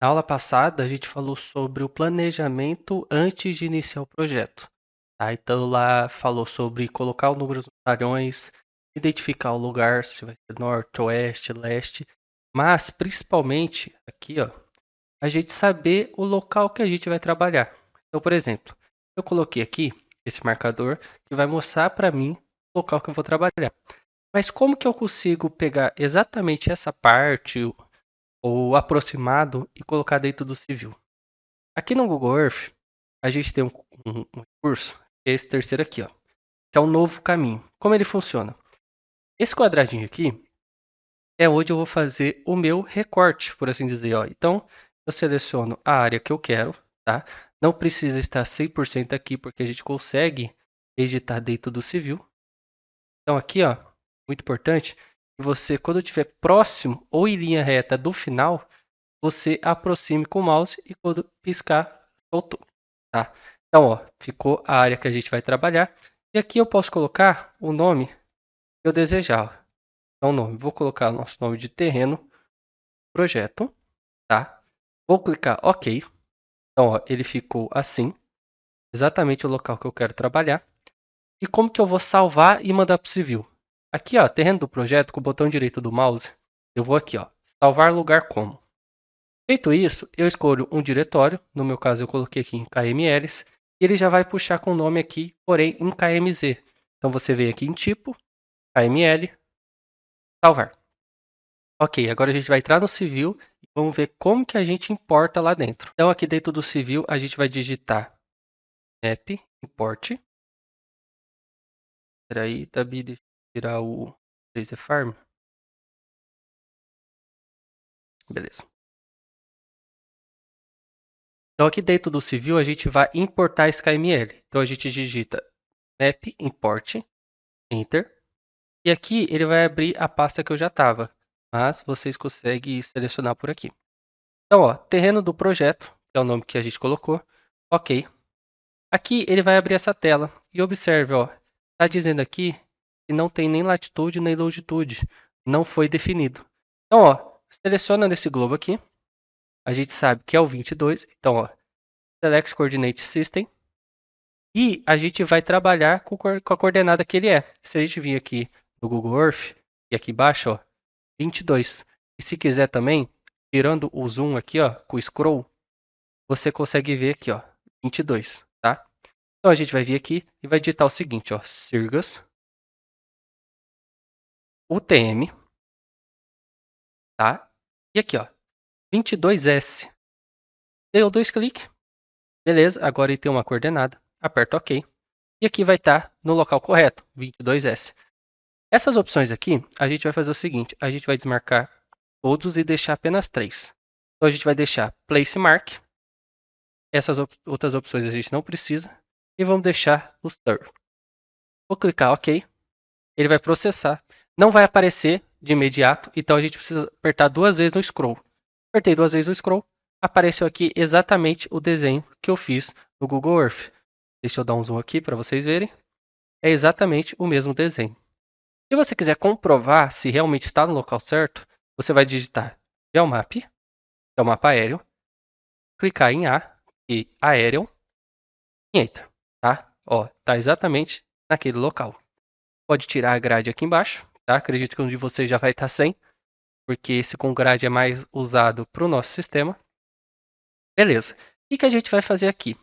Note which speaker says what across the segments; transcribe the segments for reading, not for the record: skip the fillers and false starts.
Speaker 1: Na aula passada, a gente falou sobre o planejamento antes de iniciar o projeto. Tá? Então, lá falou sobre colocar o número dos talhões, identificar o lugar, se vai ser norte, oeste, leste, mas principalmente aqui, ó, a gente saber o local que a gente vai trabalhar. Então, por exemplo, eu coloquei aqui esse marcador que vai mostrar para mim o local que eu vou trabalhar. Mas como que eu consigo pegar exatamente essa parte ou aproximado e colocar dentro do civil? Aqui no Google Earth, a gente tem um recurso, que é esse terceiro aqui, ó, que é o novo caminho. Como ele funciona? Esse quadradinho aqui é onde eu vou fazer o meu recorte, por assim dizer. Ó. Então, eu seleciono a área que eu quero, tá? Não precisa estar 100% aqui, porque a gente consegue editar dentro do civil. Então, aqui, ó, muito importante, que você, quando estiver próximo ou em linha reta do final, você aproxime com o mouse e quando piscar, soltou. Tá? Então, ó, ficou a área que a gente vai trabalhar. E aqui eu posso colocar o nome que eu desejar. Então, nome, vou colocar o nosso nome de terreno, projeto, tá? Vou clicar OK. Então, ó, ele ficou assim, exatamente o local que eu quero trabalhar. E como que eu vou salvar e mandar para o civil? Aqui, ó, terreno do projeto, com o botão direito do mouse, eu vou aqui, ó, salvar lugar como. Feito isso, eu escolho um diretório, no meu caso eu coloquei aqui em KMLs, e ele já vai puxar com o nome aqui, porém em KMZ. Então você vem aqui em tipo, KML, salvar. Ok, agora a gente vai entrar no civil e vamos ver como que a gente importa lá dentro. Então aqui dentro do civil a gente vai digitar map, import. Espera aí, Tabi, deixa eu tirar o Tracer Farm. Beleza. Então aqui dentro do civil a gente vai importar esse KML. Então a gente digita map, import, enter. E aqui ele vai abrir a pasta que eu já estava, mas vocês conseguem selecionar por aqui. Então, ó, terreno do projeto, que é o nome que a gente colocou, ok. Aqui ele vai abrir essa tela e observe, ó, está dizendo aqui que não tem nem latitude nem longitude, não foi definido. Então, ó, seleciona nesse globo aqui, a gente sabe que é o 22, então, ó, Select Coordinate System, e a gente vai trabalhar com a coordenada que ele é. Se a gente vir aqui no Google Earth, e aqui embaixo, ó, 22. E se quiser também, tirando o zoom aqui, ó, com o scroll, você consegue ver aqui, ó, 22, tá? Então a gente vai vir aqui e vai digitar o seguinte, ó, Sirgas, UTM, tá? E aqui, ó, 22S. Deu dois cliques, beleza, agora ele tem uma coordenada, aperta OK. E aqui vai estar no local correto, 22S. Essas opções aqui, a gente vai fazer o seguinte, a gente vai desmarcar todos e deixar apenas 3. Então a gente vai deixar Place Mark. Essas outras opções a gente não precisa. E vamos deixar os Stir. Vou clicar OK. Ele vai processar. Não vai aparecer de imediato, então a gente precisa apertar duas vezes no scroll. Apertei duas vezes no scroll. Apareceu aqui exatamente o desenho que eu fiz no Google Earth. Deixa eu dar um zoom aqui para vocês verem. É exatamente o mesmo desenho. Se você quiser comprovar se realmente está no local certo, você vai digitar Geomap, que é o mapa aéreo, clicar em A e Aerial e Enter, tá? Ó, tá exatamente naquele local. Pode tirar a grade aqui embaixo, tá? Acredito que um de vocês já vai estar sem, porque esse com grade é mais usado para o nosso sistema. Beleza. O que a gente vai fazer aqui?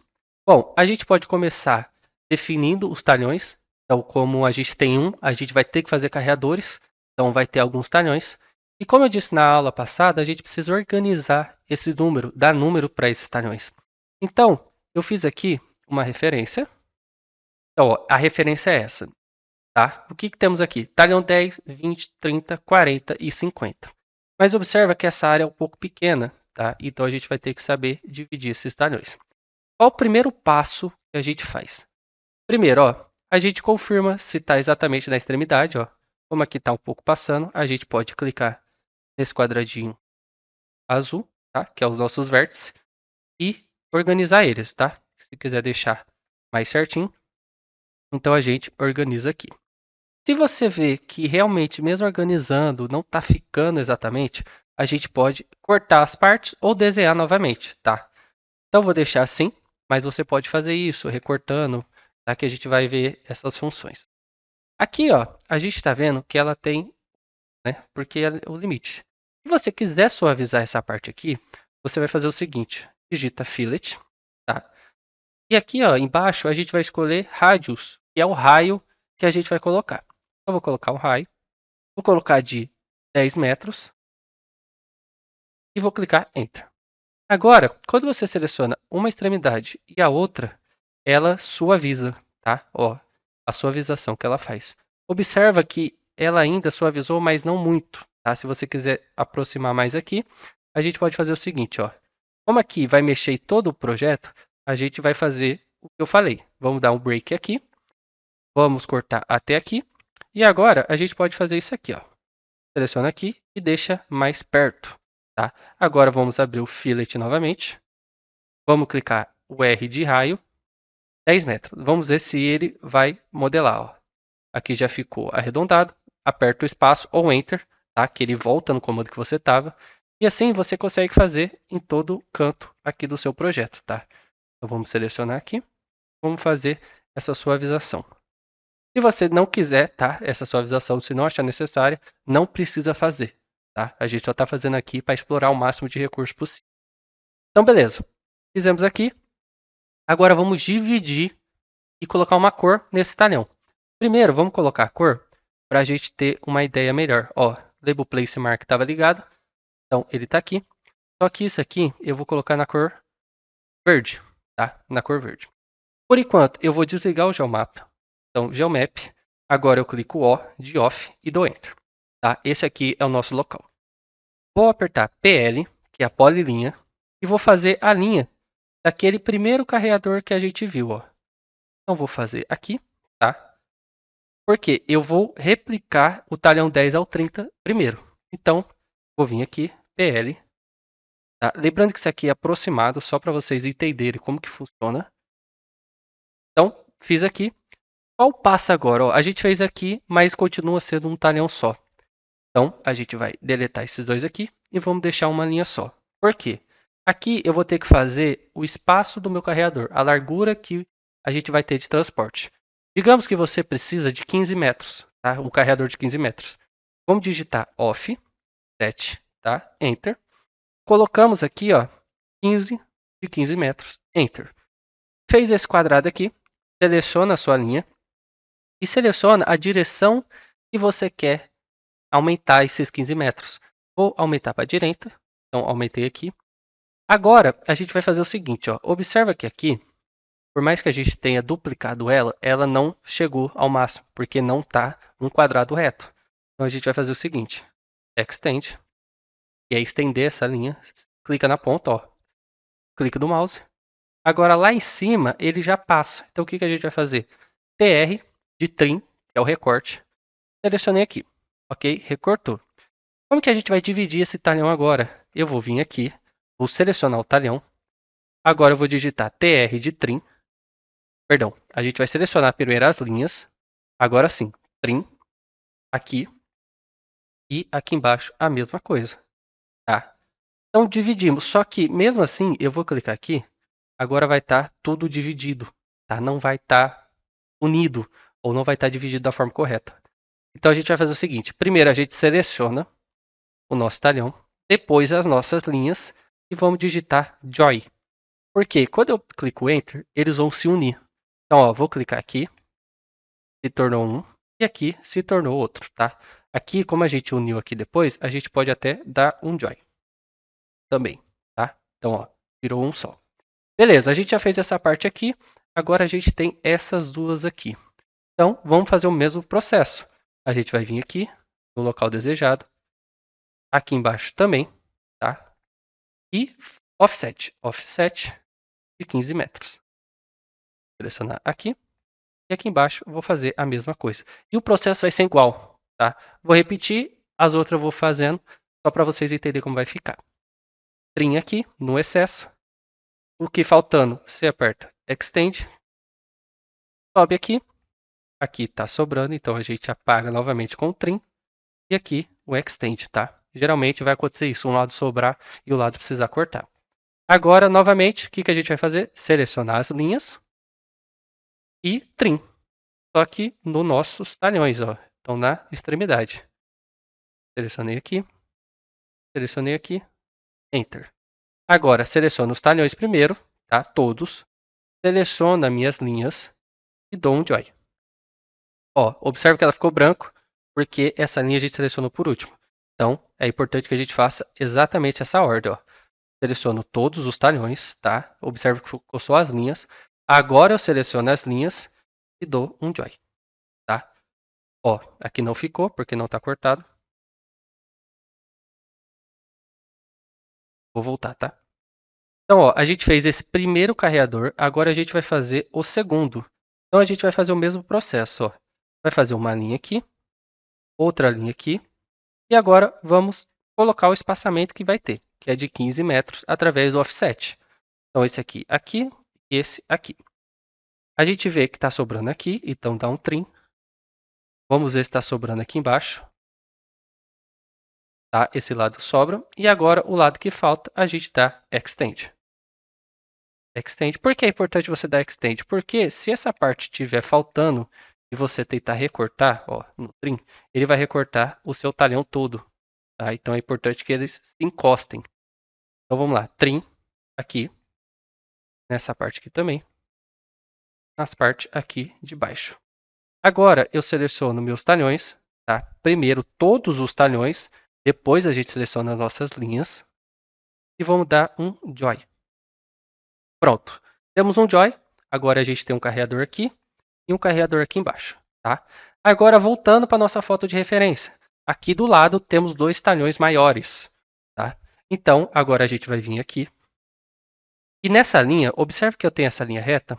Speaker 1: Bom, a gente pode começar definindo os talhões. Então, como a gente tem um, a gente vai ter que fazer carreadores. Então, vai ter alguns talhões. E como eu disse na aula passada, a gente precisa organizar esse número, dar número para esses talhões. Então, eu fiz aqui uma referência. Então, ó, a referência é essa. Tá? O que temos aqui? Talhão 10, 20, 30, 40 e 50. Mas observa que essa área é um pouco pequena. Tá? Então, a gente vai ter que saber dividir esses talhões. Qual o primeiro passo que a gente faz? Primeiro, ó, a gente confirma se está exatamente na extremidade. Ó. Como aqui está um pouco passando, a gente pode clicar nesse quadradinho azul, tá? Que é os nossos vértices, e organizar eles. Tá? Se quiser deixar mais certinho, então a gente organiza aqui. Se você vê que realmente, mesmo organizando, não está ficando exatamente, a gente pode cortar as partes ou desenhar novamente, tá? Então vou deixar assim, mas você pode fazer isso recortando, tá? Que a gente vai ver essas funções. Aqui, ó, a gente está vendo que ela tem, né? Porque é o limite. Se você quiser suavizar essa parte aqui, você vai fazer o seguinte: digita fillet, tá? E aqui, ó, embaixo a gente vai escolher radius, que é o raio que a gente vai colocar. Eu vou colocar o raio, vou colocar de 10 metros e vou clicar Enter. Agora, quando você seleciona uma extremidade e a outra, ela suaviza, tá? Ó, a suavização que ela faz. Observa que ela ainda suavizou, mas não muito, tá? Se você quiser aproximar mais aqui, a gente pode fazer o seguinte, ó. Como aqui vai mexer em todo o projeto, a gente vai fazer o que eu falei. Vamos dar um break aqui, vamos cortar até aqui, e agora a gente pode fazer isso aqui, ó. Seleciona aqui e deixa mais perto, tá? Agora vamos abrir o fillet novamente. Vamos clicar o R de raio, 10 metros. Vamos ver se ele vai modelar. Ó. Aqui já ficou arredondado. Aperta o espaço ou Enter, tá? Que ele volta no comando que você estava. E assim você consegue fazer em todo canto aqui do seu projeto, tá? Então vamos selecionar aqui. Vamos fazer essa suavização. Se você não quiser, tá? Essa suavização, se não achar necessária, não precisa fazer, tá? A gente só está fazendo aqui para explorar o máximo de recursos possível. Então, beleza. Fizemos aqui. Agora vamos dividir e colocar uma cor nesse talhão. Primeiro, vamos colocar a cor para a gente ter uma ideia melhor. Ó, Label Place Mark estava ligado, então ele está aqui. Só que isso aqui eu vou colocar na cor verde, tá? Na cor verde. Por enquanto, eu vou desligar o Geomap. Então, Geomap. Agora eu clico O de Off e dou Enter. Tá? Esse aqui é o nosso local. Vou apertar PL, que é a polilinha, e vou fazer a linha daquele primeiro carreador que a gente viu. Ó. Então, vou fazer aqui, tá? Porque eu vou replicar o talhão 10 ao 30 primeiro. Então, vou vir aqui, PL. Tá? Lembrando que isso aqui é aproximado, só para vocês entenderem como que funciona. Então, fiz aqui. Qual passa agora? Ó, a gente fez aqui, mas continua sendo um talhão só. Então, a gente vai deletar esses dois aqui e vamos deixar uma linha só. Por quê? Aqui eu vou ter que fazer o espaço do meu carreador, a largura que a gente vai ter de transporte. Digamos que você precisa de 15 metros, tá? Um carreador de 15 metros. Vamos digitar off, set, tá? Enter. Colocamos aqui, ó, 15 de 15 metros, enter. Fez esse quadrado aqui, seleciona a sua linha e seleciona a direção que você quer aumentar esses 15 metros. Vou aumentar para a direita, então aumentei aqui. Agora a gente vai fazer o seguinte, ó. Observa que aqui, por mais que a gente tenha duplicado ela, ela não chegou ao máximo, porque não está um quadrado reto. Então a gente vai fazer o seguinte, extend, que é estender essa linha, clica na ponta, ó, clica do mouse. Agora lá em cima ele já passa. Então o que a gente vai fazer? TR de trim, que é o recorte. Selecionei aqui, ok? Recortou. Como que a gente vai dividir esse talhão agora? Eu vou vir aqui, vou selecionar o talhão. Agora eu vou digitar TR de trim. Perdão, a gente vai selecionar primeiro as linhas. Agora sim, trim. Aqui. E aqui embaixo a mesma coisa. Tá? Então dividimos. Só que mesmo assim, eu vou clicar aqui. Agora vai estar tudo dividido. Tá? Não vai estar unido. Ou não vai estar dividido da forma correta. Então a gente vai fazer o seguinte. Primeiro a gente seleciona o nosso talhão. Depois as nossas linhas. E vamos digitar Joy. Porque quando eu clico Enter, eles vão se unir. Então, ó, vou clicar aqui, se tornou um, e aqui se tornou outro, tá? Aqui, como a gente uniu aqui depois, a gente pode até dar um join também, tá? Então, ó, virou um só. Beleza, a gente já fez essa parte aqui, agora a gente tem essas duas aqui. Então, vamos fazer o mesmo processo. A gente vai vir aqui, no local desejado, aqui embaixo também, tá? E offset de 15 metros. Selecionar aqui. E aqui embaixo eu vou fazer a mesma coisa. E o processo vai ser igual, tá? Vou repetir, as outras eu vou fazendo, só para vocês entenderem como vai ficar. Trim aqui, no excesso. O que faltando, você aperta Extend. Sobe aqui. Aqui está sobrando, então a gente apaga novamente com o Trim. E aqui o Extend, tá? Geralmente vai acontecer isso, um lado sobrar e o lado precisar cortar. Agora, novamente, o que a gente vai fazer? Selecionar as linhas e trim. Só que nos nossos talhões, ó. Então, na extremidade. Selecionei aqui, Enter. Agora, seleciono os talhões primeiro, tá? Todos. Seleciono as minhas linhas e dou um Joy. Ó, observe que ela ficou branco, porque essa linha a gente selecionou por último. Então, é importante que a gente faça exatamente essa ordem, ó. Seleciono todos os talhões, tá? Observe que ficou só as linhas. Agora eu seleciono as linhas e dou um Joy, tá? Ó, aqui não ficou, porque não está cortado. Vou voltar, tá? Então, ó, a gente fez esse primeiro carreador, agora a gente vai fazer o segundo. Então, a gente vai fazer o mesmo processo, ó. Vai fazer uma linha aqui, outra linha aqui, e agora vamos colocar o espaçamento que vai ter, que é de 15 metros, através do offset. Então, esse aqui, e esse aqui. A gente vê que está sobrando aqui, então dá um trim. Vamos ver se está sobrando aqui embaixo. Tá? Esse lado sobra. E agora, o lado que falta, a gente dá extend. Extend. Por que é importante você dar extend? Porque se essa parte estiver faltando e você tentar recortar, ó, no trim, ele vai recortar o seu talhão todo. Tá? Então é importante que eles se encostem. Então vamos lá, trim aqui, nessa parte aqui também, nas partes aqui de baixo. Agora eu seleciono meus talhões, tá? Primeiro todos os talhões, depois a gente seleciona as nossas linhas e vamos dar um joy. Pronto, temos um joy. Agora a gente tem um carreador aqui e um carreador aqui embaixo, tá? Agora voltando para nossa foto de referência, aqui do lado temos dois talhões maiores, tá? Então agora a gente vai vir aqui e nessa linha, observe que eu tenho essa linha reta.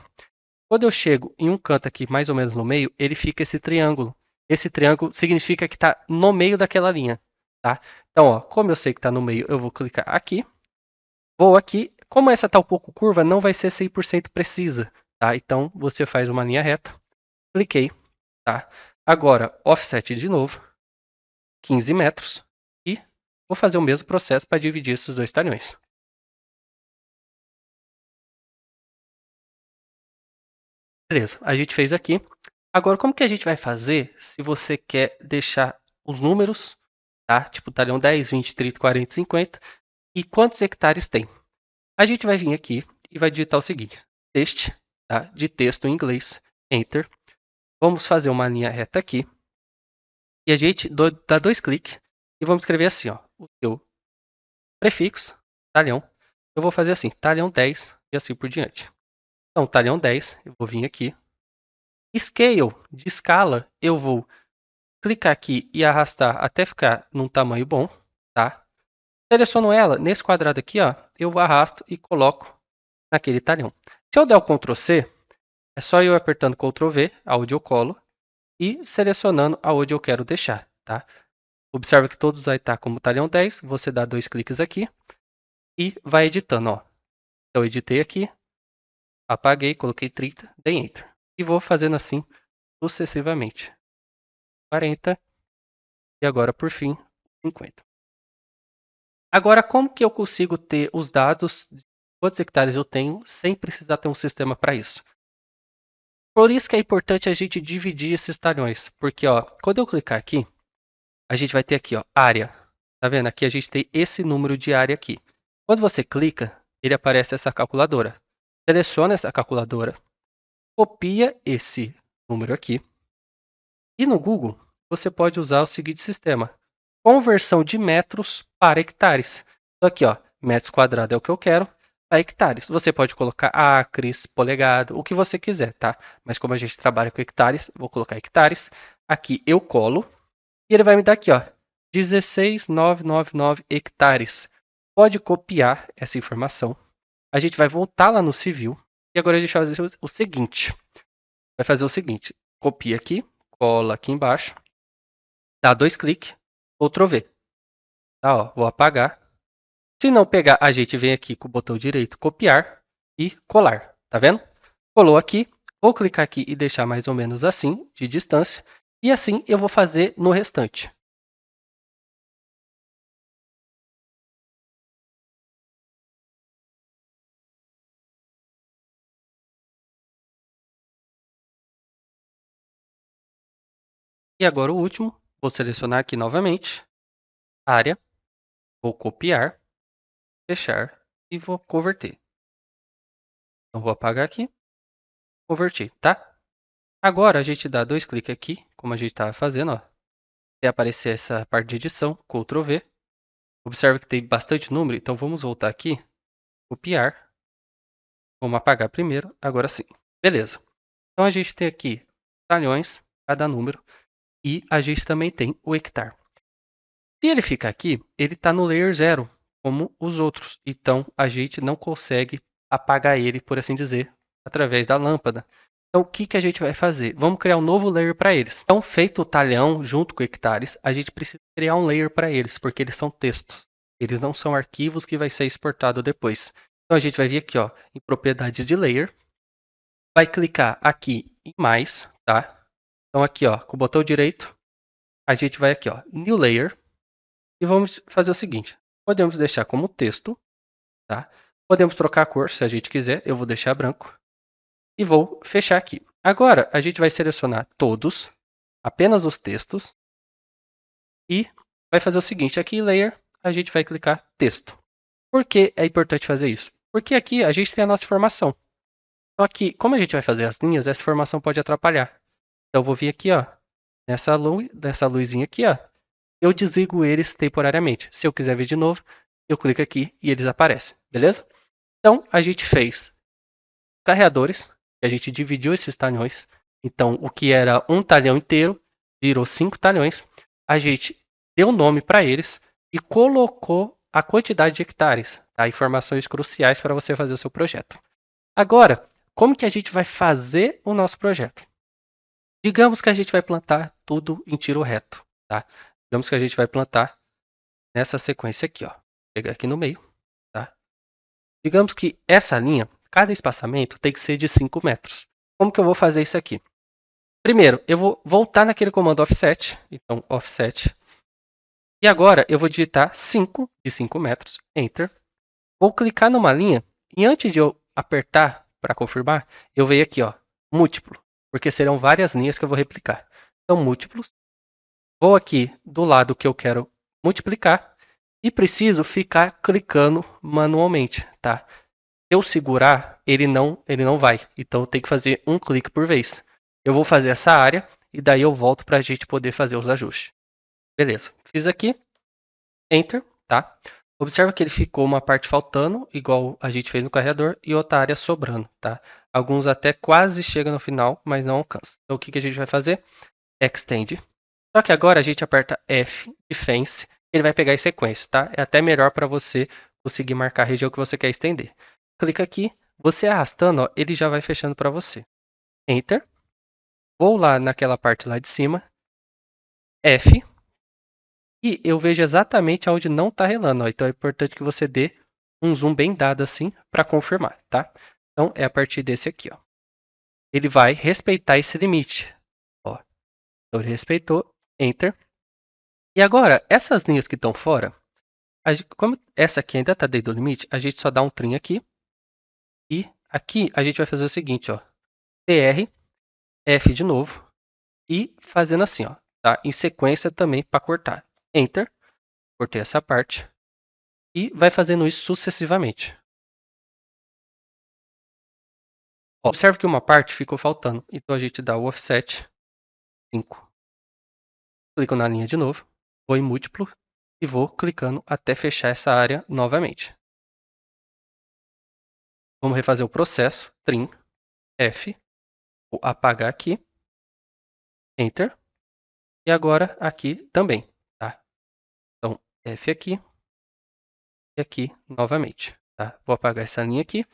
Speaker 1: Quando eu chego em um canto aqui, mais ou menos no meio, ele fica esse triângulo. Esse triângulo significa que está no meio daquela linha, tá? Então, ó, como eu sei que está no meio, eu vou clicar aqui. Vou aqui. Como essa está um pouco curva, não vai ser 100% precisa, tá? Então, você faz uma linha reta. Cliquei, tá? Agora, offset de novo. 15 metros. E vou fazer o mesmo processo para dividir esses dois talhões. Beleza, a gente fez aqui. Agora, como que a gente vai fazer se você quer deixar os números, tá? Tipo talhão 10, 20, 30, 40, 50 e quantos hectares tem? A gente vai vir aqui e vai digitar o seguinte: text, tá? De texto em inglês, enter. Vamos fazer uma linha reta aqui e a gente dá dois cliques e vamos escrever assim, ó, o seu prefixo, talhão. Eu vou fazer assim, talhão 10 e assim por diante. Então, talhão 10, eu vou vir aqui. Scale, de escala, eu vou clicar aqui e arrastar até ficar num tamanho bom, tá? Seleciono ela, nesse quadrado aqui, ó, eu arrasto e coloco naquele talhão. Se eu der o Ctrl C, é só eu apertando Ctrl V, aonde eu colo, e selecionando aonde eu quero deixar, tá? Observa que todos vai estar como talhão 10, você dá dois cliques aqui e vai editando, ó. Então, eu editei aqui, apaguei, coloquei 30, dei Enter. E vou fazendo assim sucessivamente. 40 e agora, por fim, 50. Agora, como que eu consigo ter os dados de quantos hectares eu tenho sem precisar ter um sistema para isso? Por isso que é importante a gente dividir esses talhões, porque ó, quando eu clicar aqui, a gente vai ter aqui ó, área. Tá vendo? Aqui a gente tem esse número de área aqui. Quando você clica, ele aparece essa calculadora. Seleciona essa calculadora, copia esse número aqui e no Google você pode usar o seguinte sistema: conversão de metros para hectares. Então aqui, ó, metros quadrados é o que eu quero, para hectares. Você pode colocar acres, polegado, o que você quiser, tá? Mas como a gente trabalha com hectares, vou colocar hectares. Aqui eu colo e ele vai me dar aqui, ó, 16.999 hectares. Pode copiar essa informação. A gente vai voltar lá no civil e agora a gente vai fazer o seguinte. Vai fazer o seguinte: copia aqui, cola aqui embaixo, dá dois cliques, Ctrl V. Tá, ó, vou apagar. Se não pegar, a gente vem aqui com o botão direito, copiar e colar. Tá vendo? Colou aqui. Vou clicar aqui e deixar mais ou menos assim, de distância. E assim eu vou fazer no restante. E agora o último, vou selecionar aqui novamente, área, vou copiar, fechar e vou converter. Então vou apagar aqui, converter, tá? Agora a gente dá 2 cliques aqui, como a gente estava fazendo, ó. Até aparecer essa parte de edição, Ctrl V. Observe que tem bastante número, então vamos voltar aqui, copiar. Vamos apagar primeiro, agora sim. Beleza. Então a gente tem aqui talhões, cada número, e a gente também tem o hectare. Se ele ficar aqui, ele está no layer 0, como os outros. Então a gente não consegue apagar ele, por assim dizer, através da lâmpada. Então o que a gente vai fazer? Vamos criar um novo layer para eles. Então, feito o talhão junto com hectares, a gente precisa criar um layer para eles, porque eles são textos. Eles não são arquivos que vai ser exportado depois. Então a gente vai vir aqui, ó, em propriedades de layer, vai clicar aqui em mais, tá? Então aqui, ó, com o botão direito, a gente vai aqui, ó, New Layer, e vamos fazer o seguinte, podemos deixar como texto, tá? Podemos trocar a cor se a gente quiser, eu vou deixar branco, e vou fechar aqui. Agora, a gente vai selecionar todos, apenas os textos, e vai fazer o seguinte, aqui em Layer, a gente vai clicar texto. Por que é importante fazer isso? Porque aqui a gente tem a nossa informação. Só que, como a gente vai fazer as linhas, essa informação pode atrapalhar. Então, eu vou vir aqui, ó, nessa luzinha aqui, ó, eu desligo eles temporariamente. Se eu quiser ver de novo, eu clico aqui e eles aparecem, beleza? Então, a gente fez carreadores, a gente dividiu esses talhões. Então, o que era um talhão inteiro virou 5 talhões. A gente deu nome para eles e colocou a quantidade de hectares, tá? Informações cruciais para você fazer o seu projeto. Agora, como que a gente vai fazer o nosso projeto? Digamos que a gente vai plantar tudo em tiro reto, tá? Digamos que a gente vai plantar nessa sequência aqui, ó. Vou pegar aqui no meio, tá? Digamos que essa linha, cada espaçamento tem que ser de 5 metros. Como que eu vou fazer isso aqui? Primeiro, eu vou voltar naquele comando offset, então offset. E agora eu vou digitar 5 de 5 metros, enter. Vou clicar numa linha e antes de eu apertar para confirmar, eu venho aqui, ó, múltiplo, porque serão várias linhas que eu vou replicar. Então, múltiplos. Vou aqui do lado que eu quero multiplicar e preciso ficar clicando manualmente, tá? Se eu segurar, ele não vai. Então eu tenho que fazer um clique por vez. Eu vou fazer essa área e daí eu volto para a gente poder fazer os ajustes. Beleza. Fiz aqui, enter, tá? Observa que ele ficou uma parte faltando, igual a gente fez no carregador, e outra área sobrando, tá? Alguns até quase chegam no final, mas não alcançam. Então o que a gente vai fazer? Extend. Só que agora a gente aperta F de fence, ele vai pegar em sequência, tá? É até melhor para você conseguir marcar a região que você quer estender. Clica aqui, você arrastando, ó, ele já vai fechando para você. Enter. Vou lá naquela parte lá de cima, F, e eu vejo exatamente onde não está relando. Ó. Então é importante que você dê um zoom bem dado assim para confirmar, tá? Então é a partir desse aqui, ó. Ele vai respeitar esse limite. Ó. Então ele respeitou, Enter. E agora, essas linhas que estão fora, como essa aqui ainda está dentro do limite, a gente só dá um trim aqui. E aqui a gente vai fazer o seguinte, ó. TR, F de novo. E fazendo assim, ó. Tá? Em sequência também para cortar. Enter. Cortei essa parte. E vai fazendo isso sucessivamente. Ó, observe que uma parte ficou faltando. Então a gente dá o offset 5. Clico na linha de novo. Vou em múltiplo. E vou clicando até fechar essa área novamente. Vamos refazer o processo. Trim. F. Vou apagar aqui. Enter. E agora aqui também. Tá? Então F aqui. E aqui novamente. Tá? Vou apagar essa linha aqui.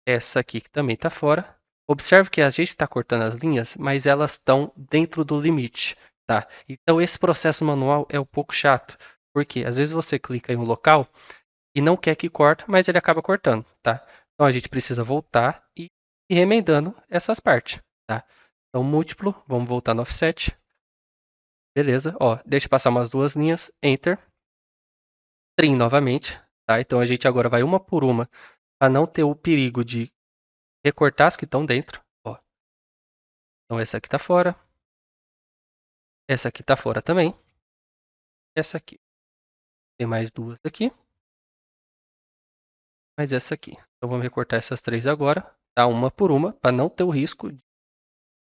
Speaker 1: Essa aqui que também está fora. Observe que a gente está cortando as linhas, mas elas estão dentro do limite, tá? Então esse processo manual é um pouco chato, porque às vezes você clica em um local e não quer que corte, mas ele acaba cortando, tá? Então a gente precisa voltar e ir remendando essas partes, tá? Então múltiplo, vamos voltar no offset. Beleza, ó, deixa passar umas duas linhas, enter. Trim novamente, tá? Então a gente agora vai uma por uma, para não ter o perigo de recortar as que estão dentro. Ó. Então essa aqui está fora. Essa aqui tá fora também. Essa aqui. Tem mais duas aqui. Mais essa aqui. Então vamos recortar essas três agora, tá? Uma por uma, para não ter o risco de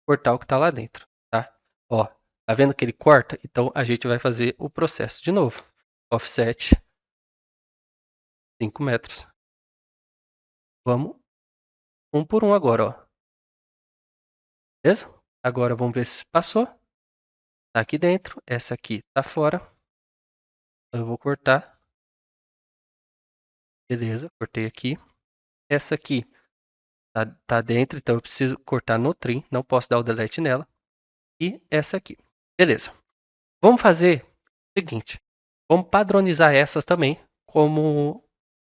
Speaker 1: cortar o que tá lá dentro, tá? Ó, tá vendo que ele corta? Então a gente vai fazer o processo de novo. Offset 5 metros. Vamos um por um agora, ó. Beleza? Agora vamos ver se passou. Tá aqui dentro, essa aqui tá fora. Eu vou cortar. Beleza, cortei aqui. Essa aqui tá dentro, então eu preciso cortar no trim, não posso dar o delete nela. E essa aqui. Beleza. Vamos fazer o seguinte. Vamos padronizar essas também como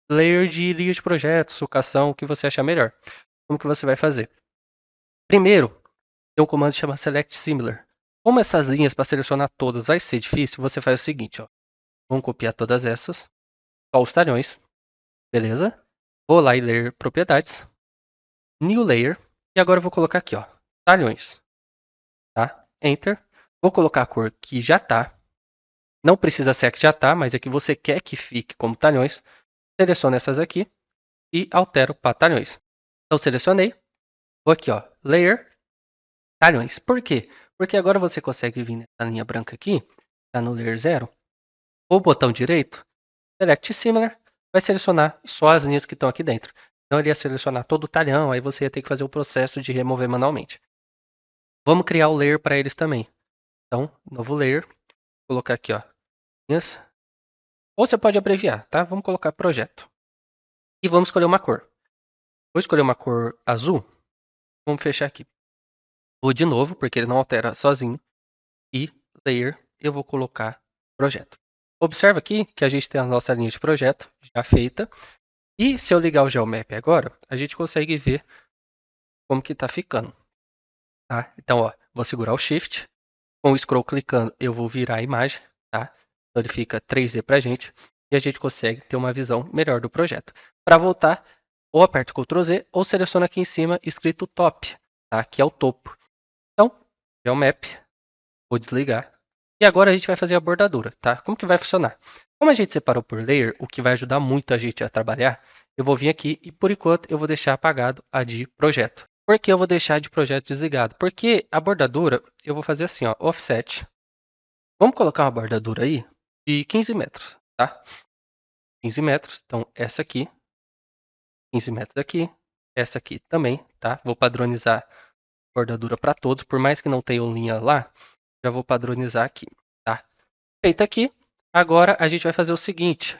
Speaker 1: layer de linha de projeto, sucação, o que você achar melhor. Como que você vai fazer? Primeiro, tem um comando que chama select similar. Como essas linhas para selecionar todas vai ser difícil, você faz o seguinte, ó. Vamos copiar todas essas, só os talhões, beleza? Vou lá e ler propriedades, new layer, e agora eu vou colocar aqui, ó, talhões, tá? Enter. Vou colocar a cor que já tá. Não precisa ser a que já tá, mas é que você quer que fique como talhões. Seleciono essas aqui e altero para talhões. Então selecionei, vou aqui, ó, layer, talhões. Por quê? Porque agora você consegue vir nessa linha branca aqui, tá no layer 0, ou botão direito, select similar, vai selecionar só as linhas que estão aqui dentro. Então ele ia selecionar todo o talhão, aí você ia ter que fazer o processo de remover manualmente. Vamos criar o layer para eles também. Então, novo layer, vou colocar aqui, ó, linhas. Ou você pode abreviar, tá? Vamos colocar projeto. E vamos escolher uma cor. Vou escolher uma cor azul. Vamos fechar aqui. Vou de novo, porque ele não altera sozinho. E layer, eu vou colocar projeto. Observa aqui que a gente tem a nossa linha de projeto já feita. E se eu ligar o Geomap agora, a gente consegue ver como que está ficando. Tá? Então, ó, vou segurar o Shift. Com o scroll clicando, eu vou virar a imagem. Tá? Então ele fica 3D para a gente. E a gente consegue ter uma visão melhor do projeto. Para voltar, ou aperto Ctrl Z, ou seleciono aqui em cima escrito Top, tá? Que é o topo. Então, Geomap, vou desligar. E agora a gente vai fazer a bordadura, tá? Como que vai funcionar? Como a gente separou por layer, o que vai ajudar muito a gente a trabalhar, eu vou vir aqui e por enquanto eu vou deixar apagado a de projeto. Por que eu vou deixar de projeto desligado? Porque a bordadura, eu vou fazer assim, ó, offset. Vamos colocar uma bordadura aí de 15 metros, tá? 15 metros, então essa aqui, 15 metros aqui, essa aqui também, tá? Vou padronizar bordadura para todos, por mais que não tenha linha lá, já vou padronizar aqui, tá? Feito aqui, agora a gente vai fazer o seguinte,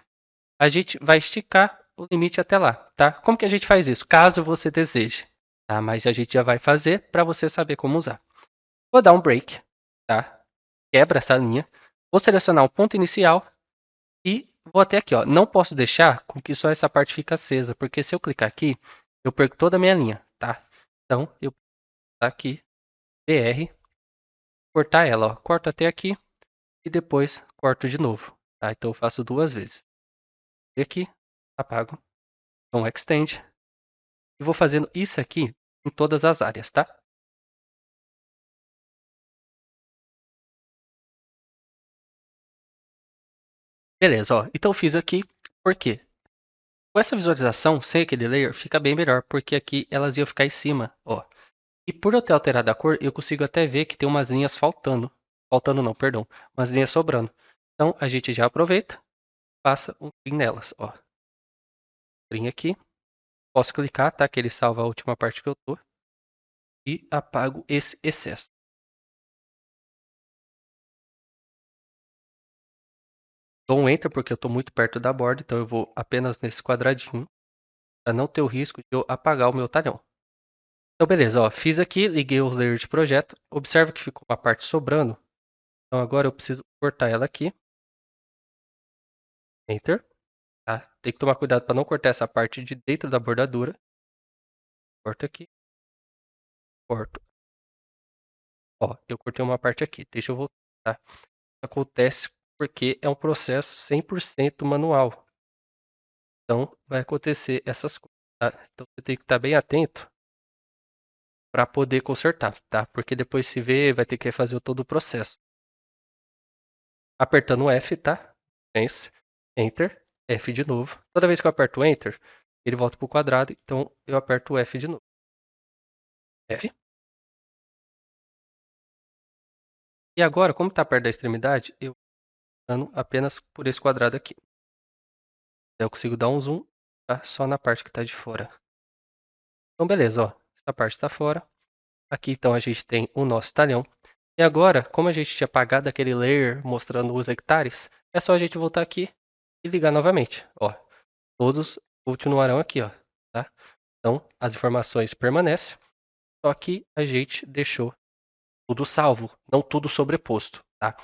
Speaker 1: a gente vai esticar o limite até lá, tá? Como que a gente faz isso? Caso você deseje, tá? Mas a gente já vai fazer para você saber como usar. Vou dar um break, tá? Quebra essa linha, vou selecionar o ponto inicial e vou até aqui, ó. Não posso deixar com que só essa parte fique acesa, porque se eu clicar aqui, eu perco toda a minha linha, tá? Então, eu vou aqui, BR, cortar ela, ó. Corto até aqui e depois corto de novo, tá? Então eu faço duas vezes. E aqui, apago, então extend e vou fazendo isso aqui em todas as áreas, tá? Beleza, ó. Então eu fiz aqui, por quê? Com essa visualização, sem aquele layer, fica bem melhor, porque aqui elas iam ficar em cima, ó. E por eu ter alterado a cor, eu consigo até ver que tem umas linhas faltando. Faltando não, perdão. Umas linhas sobrando. Então a gente já aproveita, passa um trim nelas, ó. Trim aqui. Posso clicar, tá? Que ele salva a última parte que eu tô. E apago esse excesso. Dou um Enter porque eu estou muito perto da borda, então eu vou apenas nesse quadradinho, para não ter o risco de eu apagar o meu talhão. Então beleza, ó, fiz aqui, liguei o layer de projeto, observa que ficou uma parte sobrando, então agora eu preciso cortar ela aqui, Enter, tá? Tem que tomar cuidado para não cortar essa parte de dentro da bordadura, corto aqui, corto. Ó, eu cortei uma parte aqui, deixa eu voltar, tá? Acontece porque é um processo 100% manual, então vai acontecer essas coisas, tá? Então você tem que estar bem atento para poder consertar, tá? Porque depois se vê, vai ter que fazer todo o processo. apertando o F, tá? Pense, Enter, F de novo. Toda vez que eu aperto Enter, ele volta para o quadrado, então eu aperto o F de novo. F. E agora, como está perto da extremidade, eu vou apenas por esse quadrado aqui. Eu consigo dar um zoom, tá? Só na parte que está de fora. Então, beleza, ó. Essa parte está fora. Aqui, então, a gente tem o nosso talhão. E agora, como a gente tinha apagado aquele layer mostrando os hectares, é só a gente voltar aqui e ligar novamente. Ó, todos continuarão aqui, ó, tá? Então, as informações permanecem, só que a gente deixou tudo salvo, não tudo sobreposto, tá?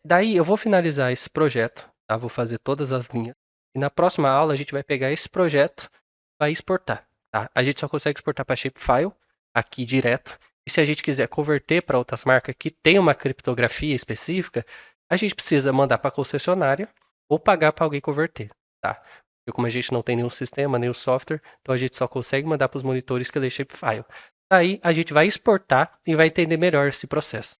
Speaker 1: Daí eu vou finalizar esse projeto, tá? Vou fazer todas as linhas. E na próxima aula a gente vai pegar esse projeto e vai exportar, tá? A gente só consegue exportar para shapefile aqui direto. E se a gente quiser converter para outras marcas que tem uma criptografia específica, a gente precisa mandar para a concessionária ou pagar para alguém converter, tá? Porque como a gente não tem nenhum sistema, nenhum software, então a gente só consegue mandar para os monitores que lê shapefile. Aí a gente vai exportar e vai entender melhor esse processo.